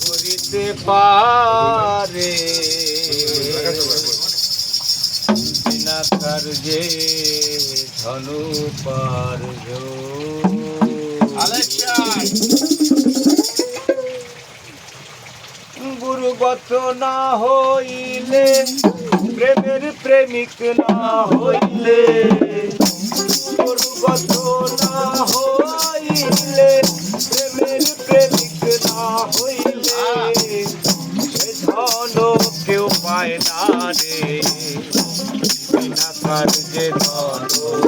করিতে পারে বিনা কার্যে ধনু পার্য। গুরুগত না হইলে প্রেমের প্রেমিক না হইলে, গুরুগত না হইলে প্রেমের প্রেমিক না হইলে সে ধন কেউ পায় না রে। বিনা কার্যে ধন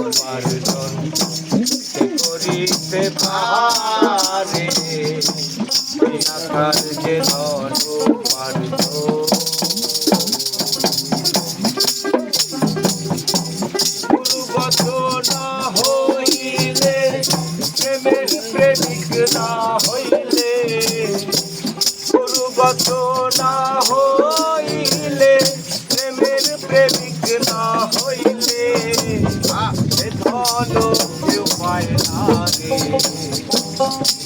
উপার্জন করিতে পারে বিনা কার্যে ধন উপার্জন। গুরুগত না হইলে প্রেমের প্রেমিক না হইলে, গুরুগত না হইলে প্রেমের প্রেমিক না হইলে সে ধন কেউ পায় না রে।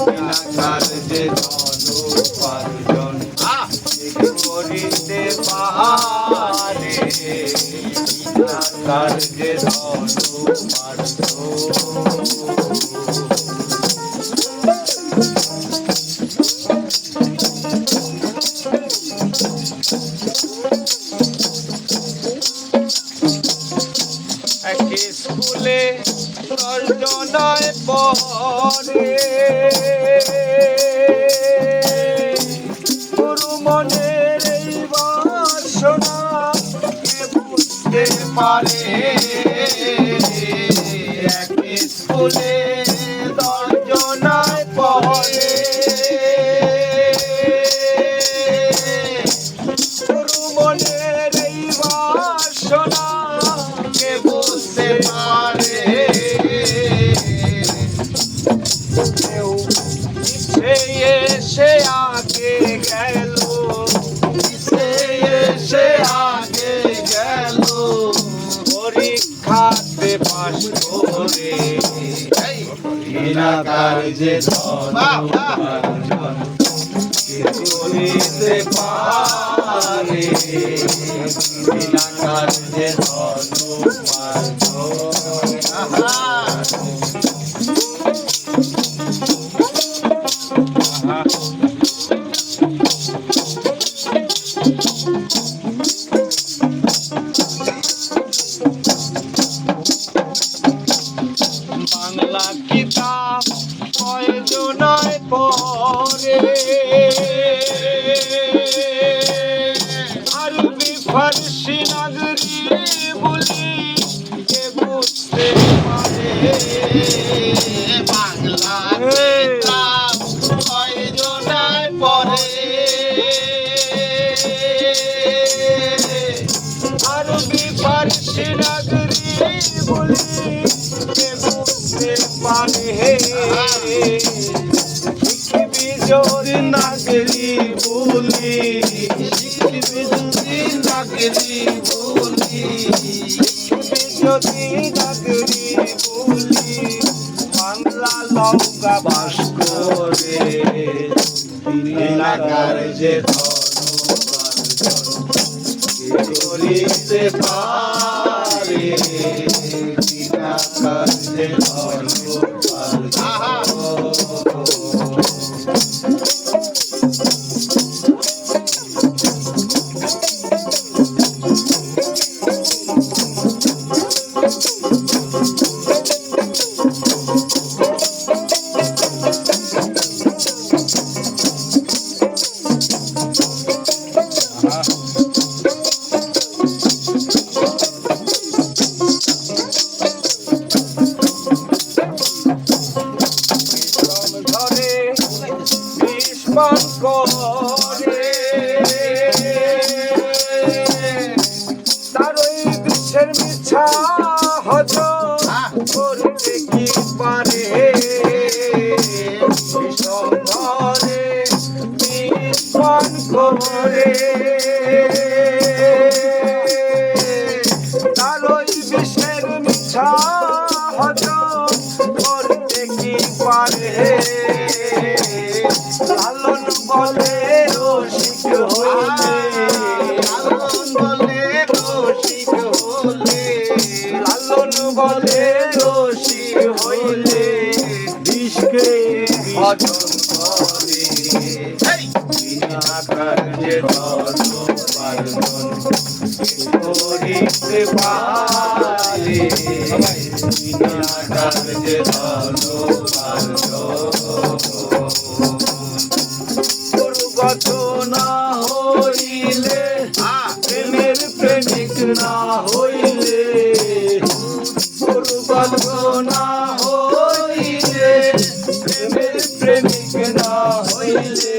বিনা কার্যে ধন উপার্জন করিতে পারে বিনা কার্যে ধন উপার্জন। স্কুলে 10 জনায় পড়ে, গুরু মনের এই বাসনা কে বুঝতে পারে। এক স্কুলে 10 জনায় পড়ে, গুরু মনের এই বাসনা কে বুঝতে পারে। কেউ পিছে এসে আগে গেল, পিছে এসে আগে গেল পরীক্ষাতে পাশ করে বিনা কার্যে ধন উপার্জন করিতে পারে বিনা কার্যে ধন উপার্জন। বাংলা কিতাব 10 জনায় পড়ে, আরবি ফার্সি নাগরি বলি কে বুঝতে পারে। বাংলা কিতাব 10 জনায় পড়ে, আরবি ফার্সি নাগরি বলি কে বুঝতে পারে। শিখবি যদি নাগরি বলি, শিখবি যদি নাগরি বলি, শিখবি যদি নাগরি বলি বাংলা লঙ্কা বাস করে বিনা কার্যে ধন উপার্জন করিতে পারে বিনা কার্যে ধন উপার্জন। পান করে তার ওই বিশ্বের মিছা হজম করতে কি পারে ঘরে পান করে তার ওই বিশ্বের মিছা সহজ করতে কি পারে লালন বলে রসিক হইলে লালন বলে রসিক হলে লালন বলে রসিক হইলে বিষকে ভজন করে বিনা কার্যে ধন উপার্জন করিতে পারে বিনা কার্যে ধন উপার্জন গুরুগত না হইলে প্রেমের প্রেমিক না হইলে গুরুগত না হইলে প্রেমের প্রেমিক না হইলে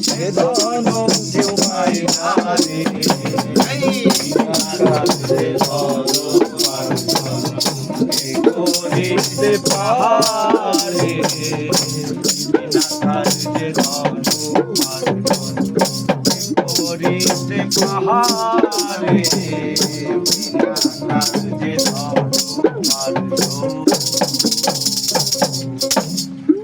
সে ধন কেউ পায় না রে করিতে পারে বিনা কার্যে ধন উপার্জন করিতে পারে বিনা কার্যে ধন উপার্জন